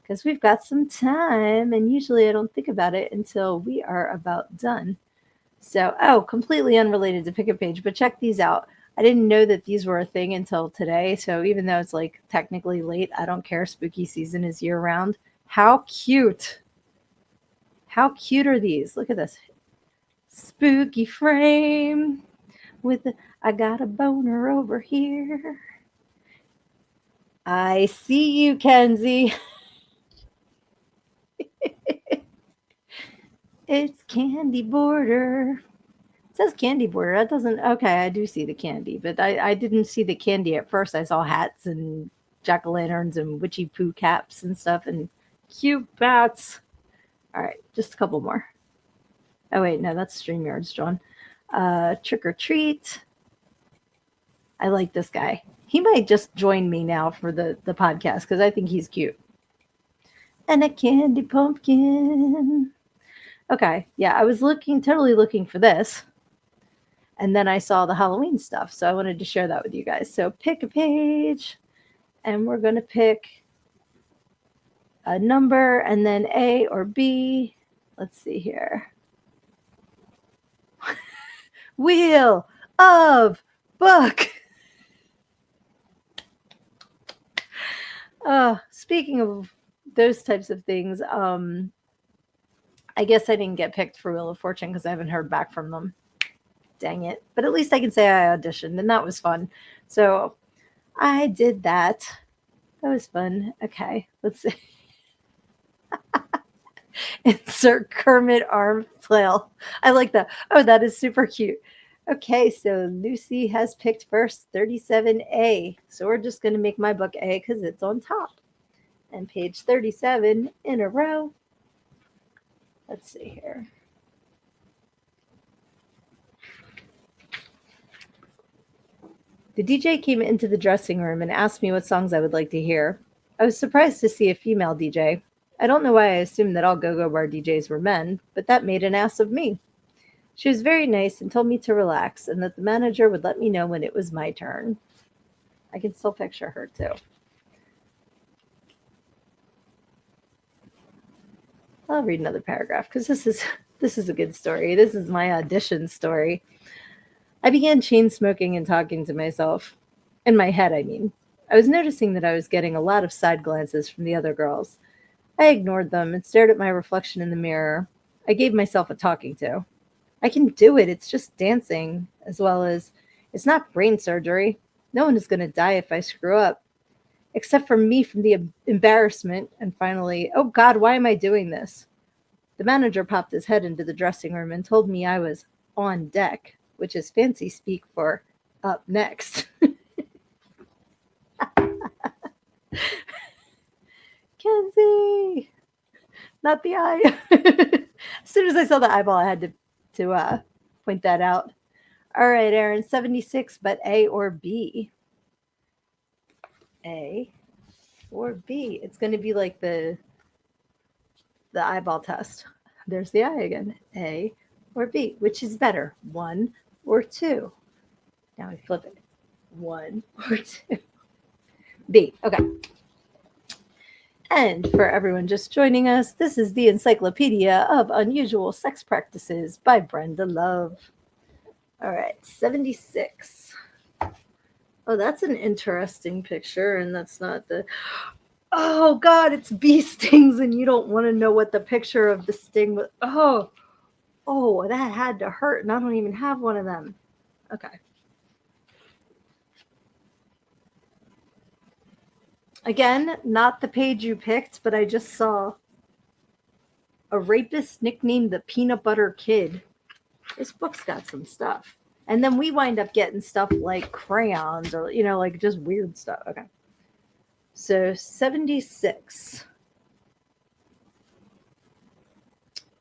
Because we've got some time, and usually I don't think about it until we are about done. So, completely unrelated to Pick a Page, but check these out. I didn't know that these were a thing until today. So even though it's like technically late, I don't care. Spooky season is year round. How cute. How cute are these? Look at this. Spooky frame with I got a boner over here. I see you, Kenzie. It's candy border. It says candy border. That doesn't. Okay, I do see the candy, but I didn't see the candy at first. I saw hats and jack o' lanterns and witchy poo caps and stuff and cute bats. All right, just a couple more. Oh wait, no, that's StreamYards, John. Trick or treat. I like this guy. He might just join me now for the podcast because I think he's cute. And a candy pumpkin. Okay, yeah, I was totally looking for this. And then I saw the Halloween stuff, so I wanted to share that with you guys. So pick a page, and we're going to pick a number and then A or B. Let's see here. Wheel of Book. Speaking of those types of things, I guess I didn't get picked for Wheel of Fortune because I haven't heard back from them. Dang it. But at least I can say I auditioned, and that was fun. So I did that. That was fun. Okay, let's see. Insert Kermit arm flail. I like that. Oh, that is super cute. Okay, so Lucy has picked first 37A. So we're just going to make my book A because it's on top. And page 37 in a row. Let's see here. The DJ came into the dressing room and asked me what songs I would like to hear. I was surprised to see a female DJ. I don't know why I assumed that all go-go bar DJs were men, but that made an ass of me. She was very nice and told me to relax and that the manager would let me know when it was my turn. I can still picture her too. I'll read another paragraph because this is a good story. This is my audition story. I began chain smoking and talking to myself. In my head, I mean. I was noticing that I was getting a lot of side glances from the other girls. I ignored them and stared at my reflection in the mirror. I gave myself a talking to. I can do it. It's just dancing, as well as, it's not brain surgery. No one is going to die if I screw up. Except for me from the embarrassment, and finally, oh God, why am I doing this? The manager popped his head into the dressing room and told me I was on deck, which is fancy speak for up next. Kenzie! Not the eye. As soon as I saw the eyeball, I had to point that out. All right, Aaron, 76, but A or B? A or B? It's going to be like the eyeball test. There's the eye again. A or B? Which is better, 1 or 2? Now we flip it. 1 or 2? B. Okay. And for everyone just joining us, this is the Encyclopedia of Unusual Sex Practices by Brenda Love. All right, 76. Oh, that's an interesting picture, and that's not the... Oh, God, it's bee stings, and you don't want to know what the picture of the sting was. Oh, that had to hurt, and I don't even have one of them. Okay. Again, not the page you picked, but I just saw a rapist nicknamed the Peanut Butter Kid. This book's got some stuff. And then we wind up getting stuff like crayons or, like just weird stuff. Okay. So 76.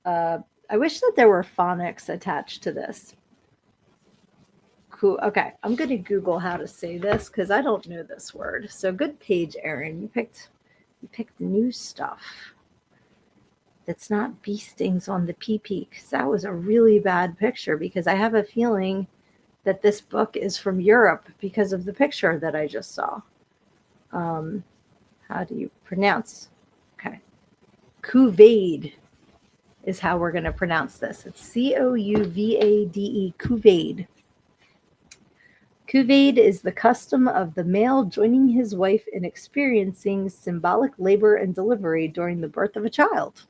I wish that there were phonics attached to this. Cool. Okay. I'm going to Google how to say this because I don't know this word. So good page, Erin. You picked new stuff. That's not bee stings on the PP because that was a really bad picture because I have a feeling that this book is from Europe because of the picture that I just saw. How do you pronounce? Okay. Couvade. is how we're going to pronounce this. It's Couvade, Couvade. Couvade is the custom of the male joining his wife in experiencing symbolic labor and delivery during the birth of a child.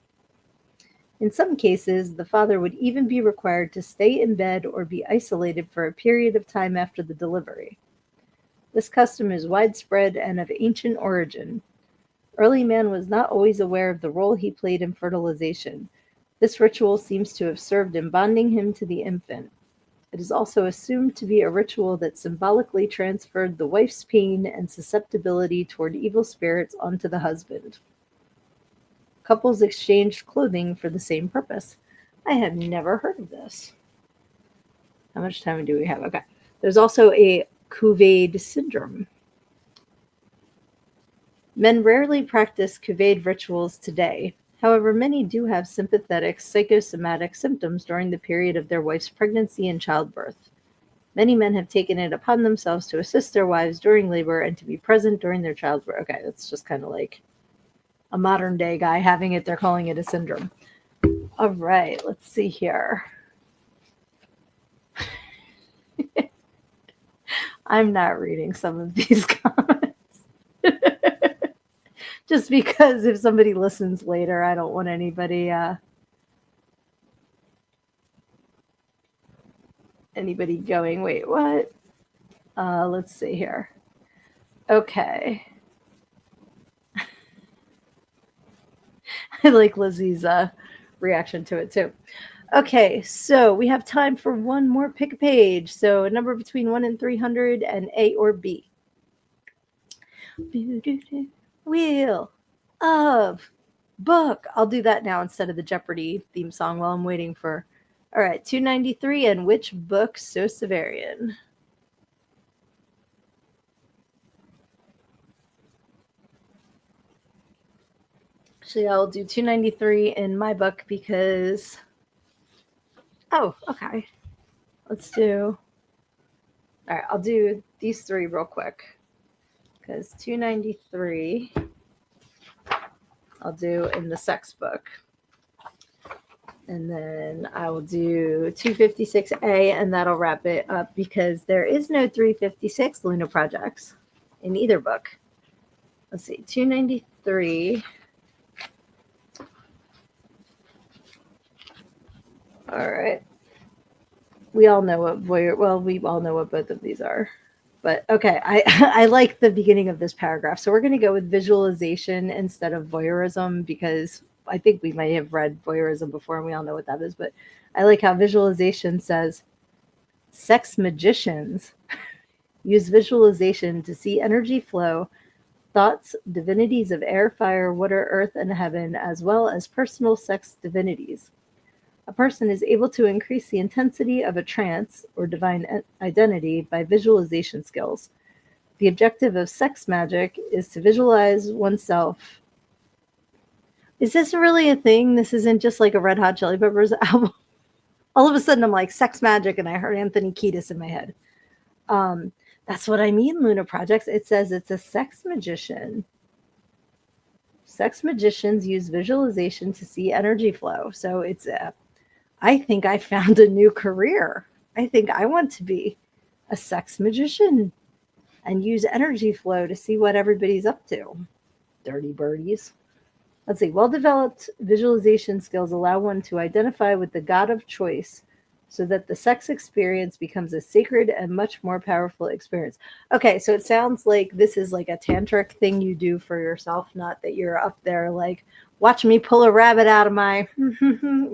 In some cases, the father would even be required to stay in bed or be isolated for a period of time after the delivery. This custom is widespread and of ancient origin. Early man was not always aware of the role he played in fertilization. This ritual seems to have served in bonding him to the infant. It is also assumed to be a ritual that symbolically transferred the wife's pain and susceptibility toward evil spirits onto the husband. Couples exchanged clothing for the same purpose. I have never heard of this. How much time do we have? Okay. There's also a Couvade syndrome. Men rarely practice Couvade rituals today. However, many do have sympathetic psychosomatic symptoms during the period of their wife's pregnancy and childbirth. Many men have taken it upon themselves to assist their wives during labor and to be present during their childbirth. Okay, that's just kind of like a modern day guy having it. They're calling it a syndrome. All right, let's see here. I'm not reading some of these comments. Just because if somebody listens later, I don't want anybody going, wait, what? Let's see here. Okay. I like Lizzie's reaction to it too. Okay, so we have time for one more. Pick a page. So a number between 1 and 300 and A or B. Wheel of book. I'll do that now instead of the Jeopardy theme song while I'm waiting for. All right, 293. And which book? So Severian. Actually, I'll do 293 in my book because. Oh, okay. Let's do. All right, I'll do these three real quick because 293 I'll do in the sex book. And then I will do 256A, and that'll wrap it up because there is no 356 Luna projects in either book. Let's see, 293. All right. We all know what we all know what both of these are. But okay, I like the beginning of this paragraph. So we're going to go with visualization instead of voyeurism because I think we might have read voyeurism before and we all know what that is. But I like how visualization says sex magicians use visualization to see energy flow, thoughts, divinities of air, fire, water, earth, and heaven, as well as personal sex divinities. A person is able to increase the intensity of a trance or divine identity by visualization skills. The objective of sex magic is to visualize oneself. Is this really a thing? This isn't just like a Red Hot Chili Peppers album. All of a sudden, I'm like, sex magic, and I heard Anthony Kiedis in my head. That's what I mean, Luna Projects. It says it's a sex magician. Sex magicians use visualization to see energy flow. So it's I think I found a new career. I think I want to be a sex magician and use energy flow to see what everybody's up to. Dirty birdies. Let's see. Well-developed visualization skills allow one to identify with the god of choice so that the sex experience becomes a sacred and much more powerful experience. Okay, so it sounds like this is like a tantric thing you do for yourself, not that you're up there like, watch me pull a rabbit out of my...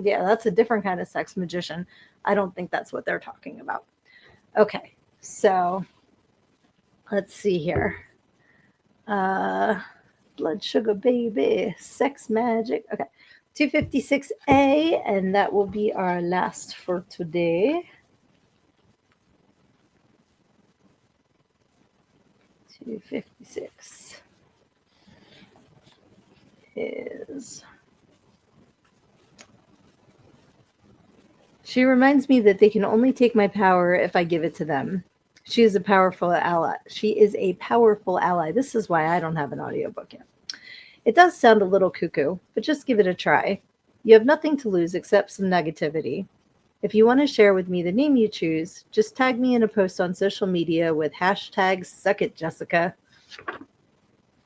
Yeah, that's a different kind of sex magician. I don't think that's what they're talking about. Okay, so let's see here. Blood sugar baby, sex magic. Okay, 256A, and that will be our last for today. 256 is... She reminds me that they can only take my power if I give it to them. She is a powerful ally. She is a powerful ally. This is why I don't have an audiobook yet. It does sound a little cuckoo, but just give it a try. You have nothing to lose except some negativity. If you want to share with me the name you choose, just tag me in a post on social media with hashtag #SuckItJessica.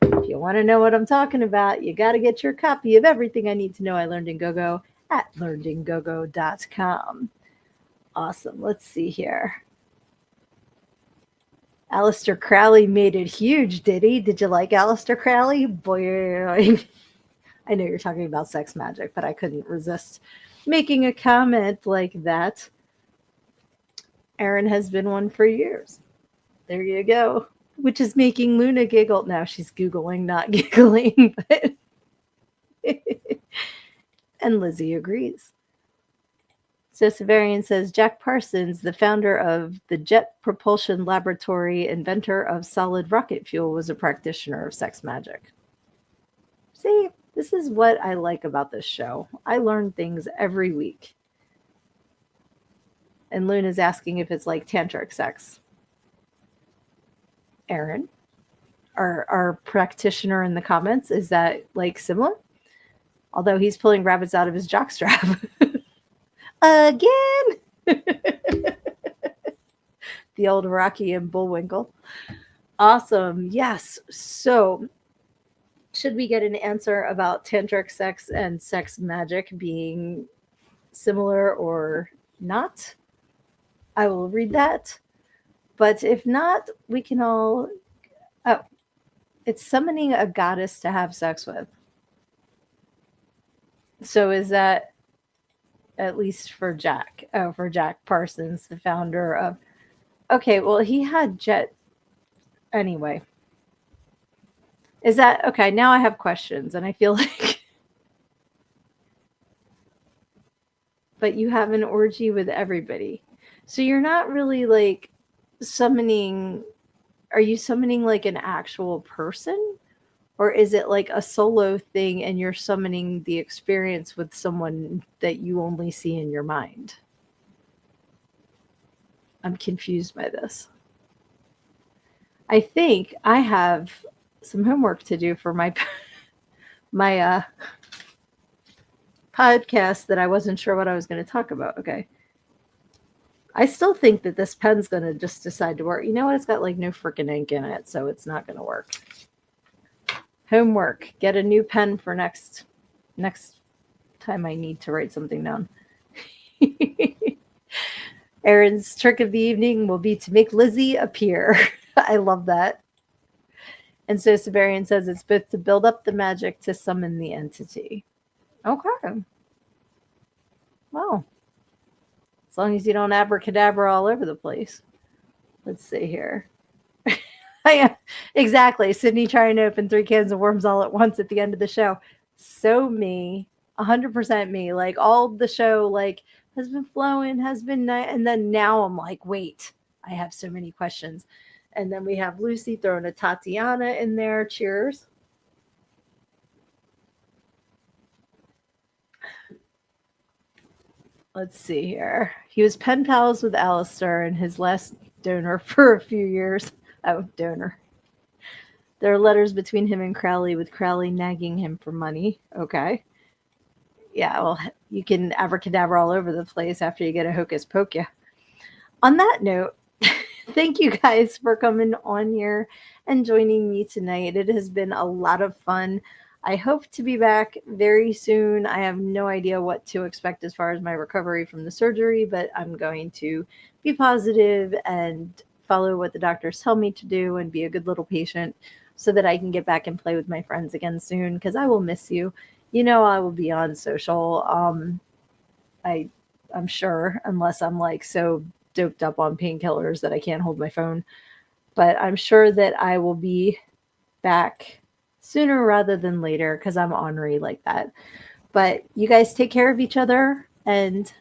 If you want to know what I'm talking about, you got to get your copy of Everything I Need to Know I Learned in GoGo at learnedingogo.com. Awesome. Let's see here. Alistair Crowley made it huge, did he? Did you like Alistair Crowley? Boy, I know you're talking about sex magic, but I couldn't resist making a comment like that. Erin has been one for years. There you go. Which is making Luna giggle. Now she's Googling, not giggling. But and Lizzie agrees. So Severian says Jack Parsons, the founder of the Jet Propulsion Laboratory, inventor of solid rocket fuel, was a practitioner of sex magic. See, this is what I like about this show. I learn things every week. And Luna's asking if it's like tantric sex. Erin, our practitioner in the comments, is that like similar? Although he's pulling rabbits out of his jockstrap. Again! The old Rocky and Bullwinkle. Awesome. Yes. So, should we get an answer about tantric sex and sex magic being similar or not? I will read that. But if not, we can all. Oh, it's summoning a goddess to have sex with. So, is that at least for Jack? Oh, for Jack Parsons, the founder of. Okay, well, he had Jet. Anyway. Is that okay? Now I have questions, and I feel like. But you have an orgy with everybody. So you're not really like summoning. Are you summoning like an actual person? Or is it like a solo thing and you're summoning the experience with someone that you only see in your mind? I'm confused by this. I think I have some homework to do for my my podcast that I wasn't sure what I was going to talk about. Okay. I still think that this pen's going to just decide to work. You know what? It's got like no freaking ink in it, so it's not going to work. Homework. Get a new pen for next time I need to write something down. Erin's trick of the evening will be to make Lizzie appear. I love that. And so Severian says it's both to build up the magic to summon the entity. Okay. Well, as long as you don't abracadabra all over the place. Let's see here. Yeah, exactly. Sydnee trying to open 3 cans of worms all at once at the end of the show. So me, 100% me. Like all the show, like has been flowing, has been nice, and then now I'm like, wait, I have so many questions. And then we have Lucy throwing a Tatiana in there. Cheers. Let's see here. He was pen pals with Alistair and his last donor for a few years. Oh, donor. There are letters between him and Crowley, with Crowley nagging him for money. Okay. Yeah, well, you can abracadabra all over the place after you get a hocus pocus. On that note, thank you guys for coming on here and joining me tonight. It has been a lot of fun. I hope to be back very soon. I have no idea what to expect as far as my recovery from the surgery, but I'm going to be positive and follow what the doctors tell me to do and be a good little patient so that I can get back and play with my friends again soon, because I will miss you. You know, I will be on social. I'm sure, unless I'm like so doped up on painkillers that I can't hold my phone. But I'm sure that I will be back sooner rather than later, because I'm ornery like that. But you guys take care of each other, and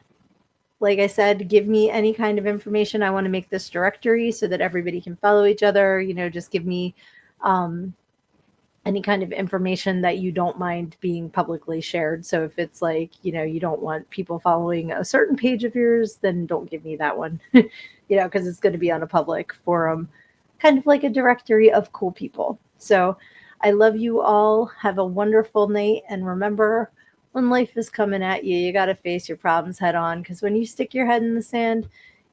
like I said, give me any kind of information. I want to make this directory so that everybody can follow each other. You know, just give me any kind of information that you don't mind being publicly shared. So if it's like, you know, you don't want people following a certain page of yours, then don't give me that one, you know, because it's going to be on a public forum, kind of like a directory of cool people. So I love you all. Have a wonderful night. And remember, when life is coming at you, you got to face your problems head on. Because when you stick your head in the sand,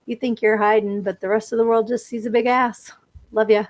you think you're hiding, but the rest of the world just sees a big ass. Love ya.